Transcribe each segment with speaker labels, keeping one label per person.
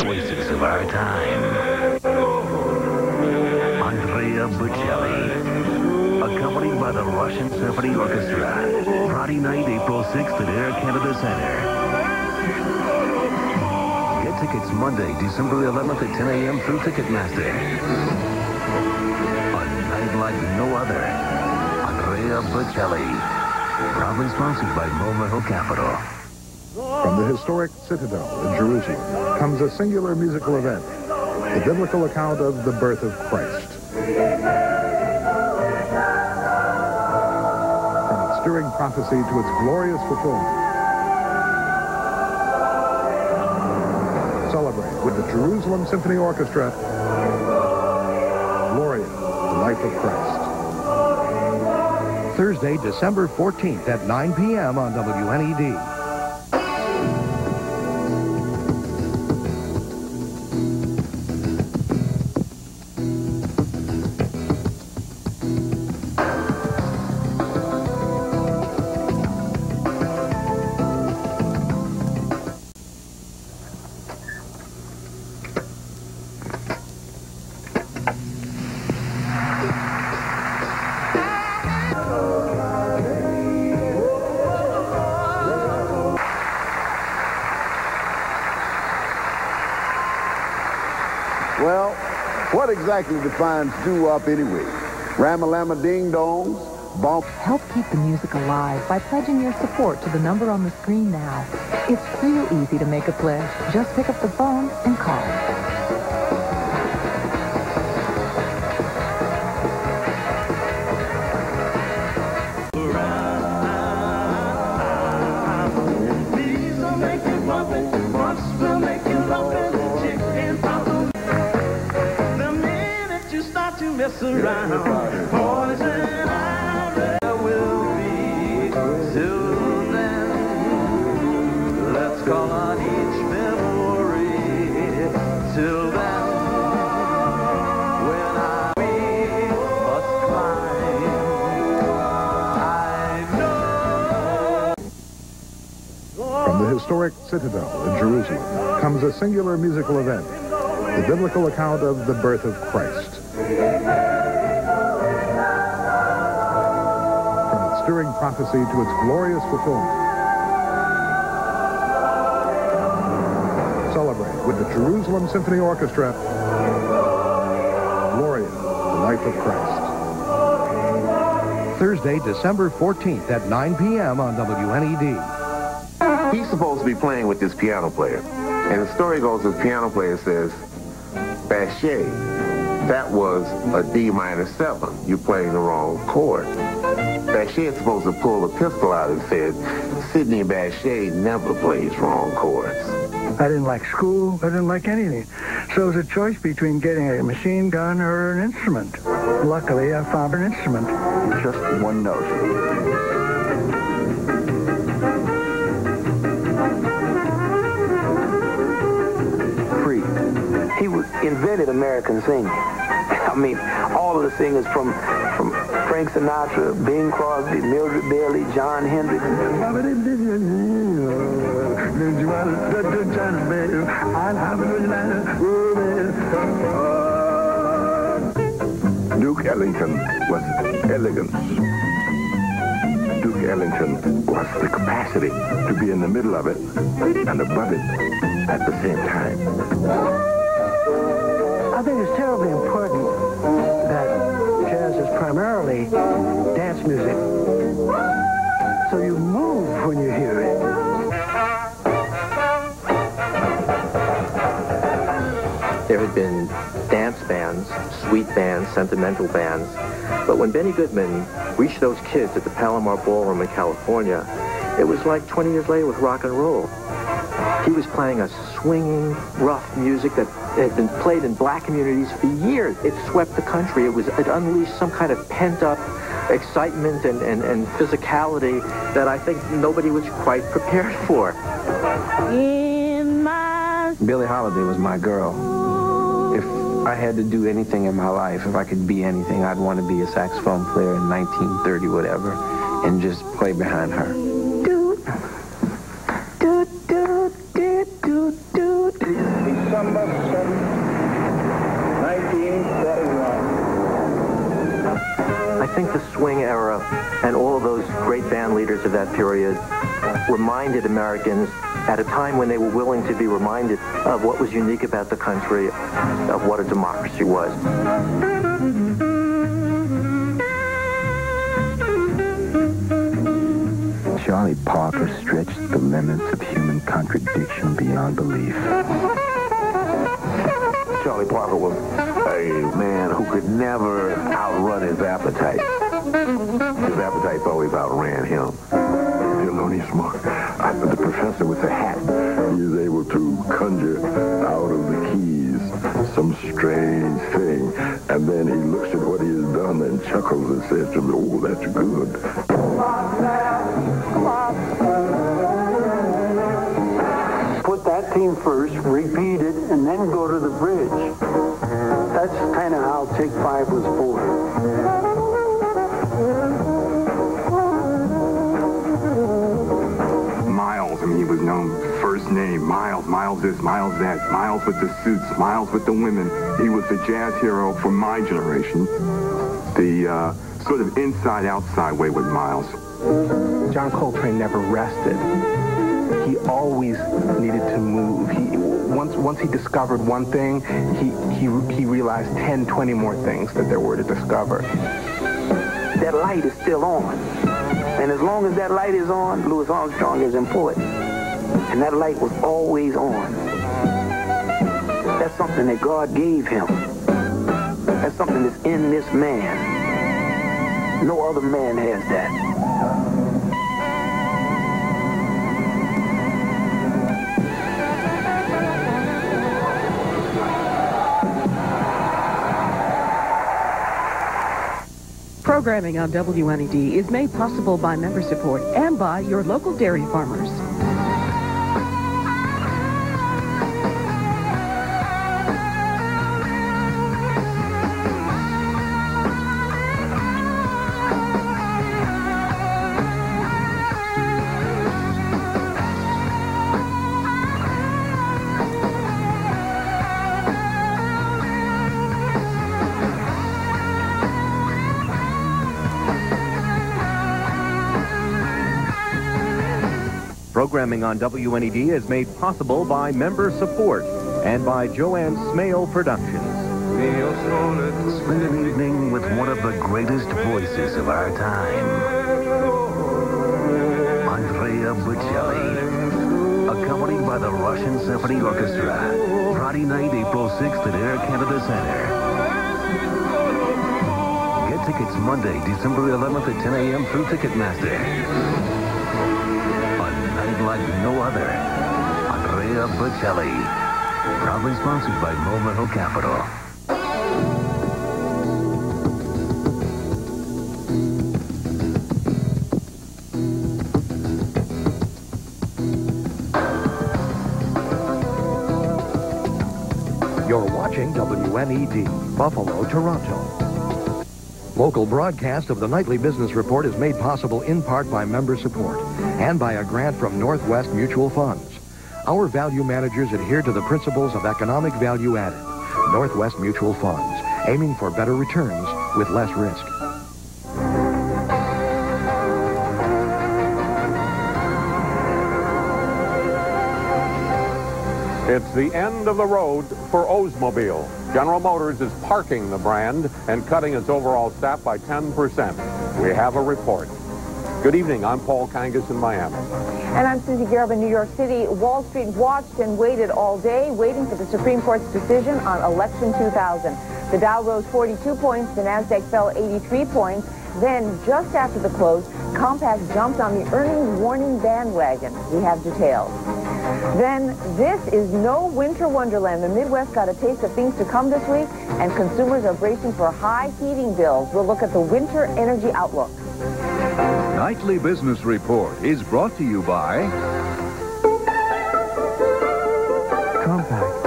Speaker 1: voices of our time. Andrea Bocelli, accompanied by the Russian Symphony Orchestra. Friday night, April 6th at Air Canada Center. Get tickets Monday, December 11th at 10 a.m. through Ticketmaster. A night like no other. Andrea Bocelli. Proudly sponsored by Momo Capital.
Speaker 2: From the historic Citadel in Jerusalem comes a singular musical event, the biblical account of the birth of Christ. From its stirring prophecy to its glorious fulfillment. Celebrate with the Jerusalem Symphony Orchestra, Gloria, the Life of Christ.
Speaker 3: Thursday, December 14th at 9 p.m. on WNED.
Speaker 4: Well, what exactly defines doo-wop anyway? Ram-a-lam-a ding-dongs, bonk.
Speaker 5: Help keep the music alive by pledging your support to the number on the screen now. It's real easy to make a pledge. Just pick up the phone and call.
Speaker 6: Mess around, poison ivy will be. Till then, let's call on each memory. Till then, when we must climb, I know.
Speaker 2: From the historic Citadel in Jerusalem comes a singular musical event, the biblical account of the birth of Christ. From its stirring prophecy to its glorious fulfillment. Celebrate with the Jerusalem Symphony Orchestra, Gloria, the Life of Christ.
Speaker 3: Thursday, December 14th at 9 p.m. on WNED.
Speaker 7: He's supposed to be playing with this piano player. And the story goes, the piano player says, Bache, that was a D minor 7. You're playing the wrong chord. Bache is supposed to pull the pistol out and said, Sidney Bache never plays wrong chords.
Speaker 8: I didn't like school. I didn't like anything. So it was a choice between getting a machine gun or an instrument. Luckily, I found an instrument.
Speaker 4: Just one note.
Speaker 9: He invented American singing. I mean, all of the singers from Frank Sinatra, Bing Crosby, Mildred Bailey, John Hendricks.
Speaker 10: Duke Ellington was elegance. Duke Ellington was the capacity to be in the middle of it and above it at the same time.
Speaker 8: I think it's terribly important that jazz is primarily dance music. So you move when you hear it.
Speaker 11: There had been dance bands, sweet bands, sentimental bands, but when Benny Goodman reached those kids at the Palomar Ballroom in California, it was like 20 years later with rock and roll. He was playing a swinging, rough music that had been played in black communities for years. It swept the country. It unleashed some kind of pent-up excitement and physicality that I think nobody was quite prepared for.
Speaker 9: Billie Holiday was my girl. If I had to do anything in my life, if I could be anything, I'd want to be a saxophone player in 1930, whatever, and just play behind her.
Speaker 8: December 7th, 1941.
Speaker 11: I think the swing era and all of those great band leaders of that period reminded Americans at a time when they were willing to be reminded of what was unique about the country, of what a democracy was.
Speaker 12: Charlie Parker stretched the limits of human contradiction beyond belief.
Speaker 7: Charlie Parker was a man who could never outrun his appetite. His appetites always outran him.
Speaker 10: Thelonious Monk, the professor with the hat, he is able to conjure out of the keys some strange thing, and then he looks at what he has done and chuckles and says to me, "Oh, that's good."
Speaker 8: Put that theme first, repeat it, and then go to the bridge. That's kind of how Take 5 was born.
Speaker 13: Miles, I mean, he was known first name, Miles, Miles this, Miles that, Miles with the suits, Miles with the women. He was the jazz hero for my generation. The sort of inside-outside way with Miles.
Speaker 9: John Coltrane never rested. He always needed to move. Once he discovered one thing, he realized 10, 20 more things that there were to discover.
Speaker 8: That light is still on. And as long as that light is on, Louis Armstrong is important. And that light was always on. That's something that God gave him. That's something that's in this man. No other man has that.
Speaker 14: Programming on WNED is made possible by member support and by your local dairy farmers.
Speaker 3: Programming on WNED is made possible by member support and by Joanne Smale Productions.
Speaker 1: Spend an evening with one of the greatest voices of our time, Andrea Bocelli, accompanied by the Russian Symphony Orchestra, Friday night, April 6th at Air Canada Center. Get tickets Monday, December 11th at 10 a.m. through Ticketmaster. Like no other, Andrea Bocelli, proudly sponsored by Momental Capital.
Speaker 3: You're watching WNED, Buffalo, Toronto. Local broadcast of the Nightly Business Report is made possible in part by member support and by a grant from Northwest Mutual Funds. Our value managers adhere to the principles of economic value added. Northwest Mutual Funds, aiming for better returns with less risk.
Speaker 15: It's the end of the road for Oldsmobile. General Motors is parking the brand and cutting its overall staff by 10%. We have a report. Good evening. I'm Paul Kangas in Miami.
Speaker 16: And I'm Susie Garib in New York City. Wall Street watched and waited all day, waiting for the Supreme Court's decision on Election 2000. The Dow rose 42 points, the Nasdaq fell 83 points. Then, just after the close, Compaq jumped on the earnings warning bandwagon. We have details. Then, this is no winter wonderland. The Midwest got a taste of things to come this week, and consumers are bracing for high heating bills. We'll look at the winter energy outlook.
Speaker 17: Nightly Business Report is brought to you by
Speaker 18: Compaq.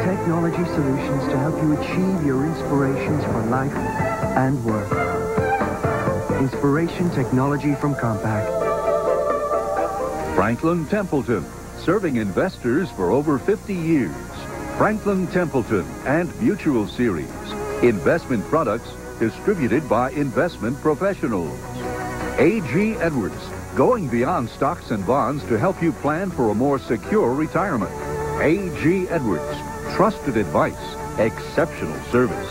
Speaker 18: Technology solutions to help you achieve your inspirations for life and work. Inspiration technology from Compaq.
Speaker 17: Franklin Templeton, serving investors for over 50 years. Franklin Templeton and Mutual Series. Investment products distributed by investment professionals. A.G. Edwards, going beyond stocks and bonds to help you plan for a more secure retirement. A.G. Edwards, trusted advice, exceptional service.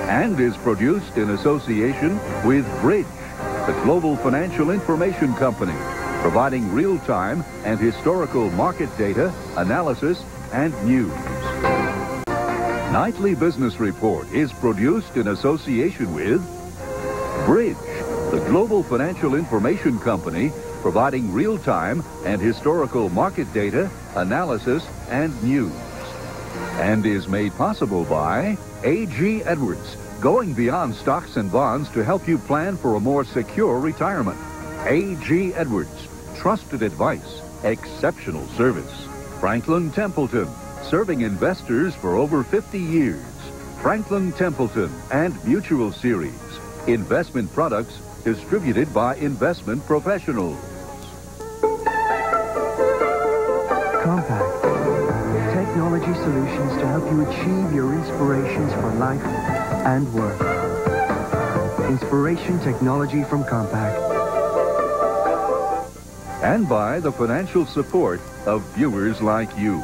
Speaker 17: And is produced in association with Bridge, the global financial information company, providing real-time and historical market data, analysis, and news. Nightly Business Report is produced in association with Bridge, the global financial information company, providing real-time and historical market data, analysis, and news. And is made possible by A.G. Edwards, going beyond stocks and bonds to help you plan for a more secure retirement. A.G. Edwards, trusted advice, exceptional service. Franklin Templeton, serving investors for over 50 years. Franklin Templeton and Mutual Series. Investment products distributed by investment professionals.
Speaker 18: Compact. Technology solutions to help you achieve your inspirations for life and work. Inspiration technology from Compact.
Speaker 17: And by the financial support of viewers like you.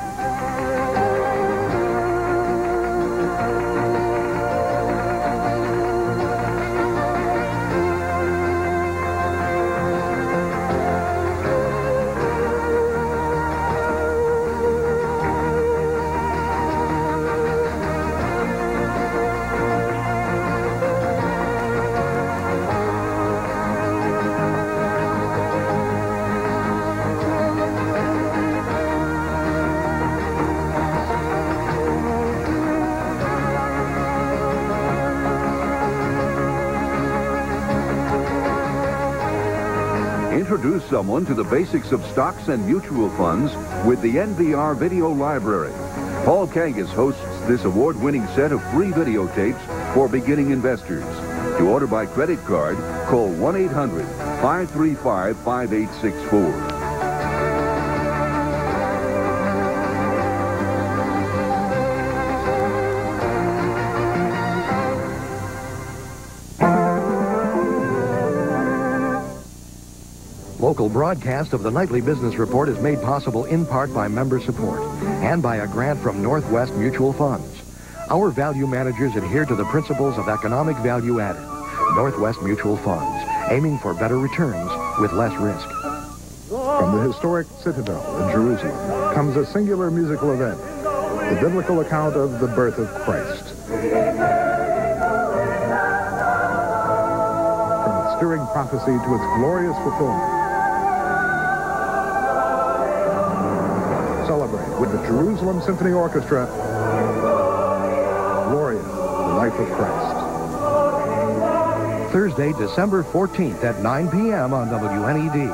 Speaker 17: Introduce someone to the basics of stocks and mutual funds with the NBR Video Library. Paul Kangas hosts this award-winning set of free videotapes for beginning investors. To order by credit card, call 1-800-535-5864.
Speaker 3: Local broadcast of the Nightly Business Report is made possible in part by member support and by a grant from Northwest Mutual Funds. Our value managers adhere to the principles of economic value added. Northwest Mutual Funds, aiming for better returns with less risk.
Speaker 2: From the historic Citadel in Jerusalem comes a singular musical event, the biblical account of the birth of Christ. From its stirring prophecy to its glorious fulfillment, celebrate with the Jerusalem Symphony Orchestra, Gloria, the Life of Christ.
Speaker 3: Thursday, December 14th at 9 p.m. on WNED.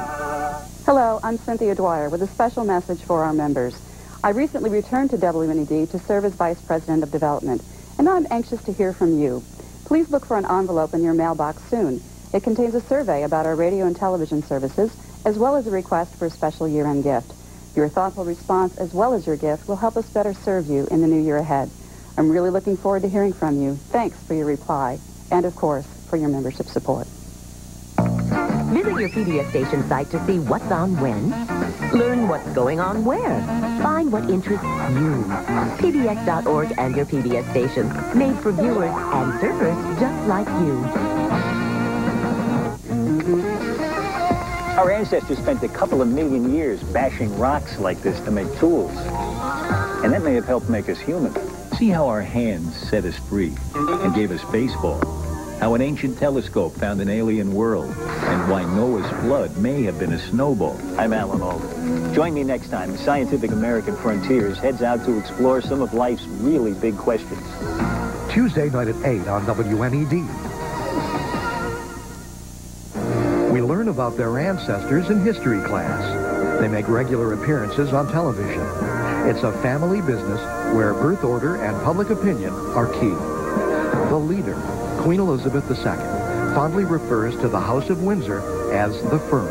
Speaker 19: Hello, I'm Cynthia Dwyer with a special message for our members. I recently returned to WNED to serve as Vice President of Development, and I'm anxious to hear from you. Please look for an envelope in your mailbox soon. It contains a survey about our radio and television services, as well as a request for a special year-end gift. Your thoughtful response, as well as your gift, will help us better serve you in the new year ahead. I'm really looking forward to hearing from you. Thanks for your reply, and of course, for your membership support.
Speaker 20: Visit your PBS station site to see what's on when. Learn what's going on where. Find what interests you. PBS.org and your PBS station, made for viewers and surfers just like you.
Speaker 21: Our ancestors spent a couple of million years bashing rocks like this to make tools. And that may have helped make us human. See how our hands set us free and gave us baseball. How an ancient telescope found an alien world. And why Noah's flood may have been a snowball. I'm Alan Alda. Join me next time as Scientific American Frontiers heads out to explore some of life's really big questions.
Speaker 3: Tuesday night at 8 on WNED. We learn about their ancestors in history class. They make regular appearances on television. It's a family business where birth order and public opinion are key. The leader, Queen Elizabeth II, fondly refers to the House of Windsor as the firm.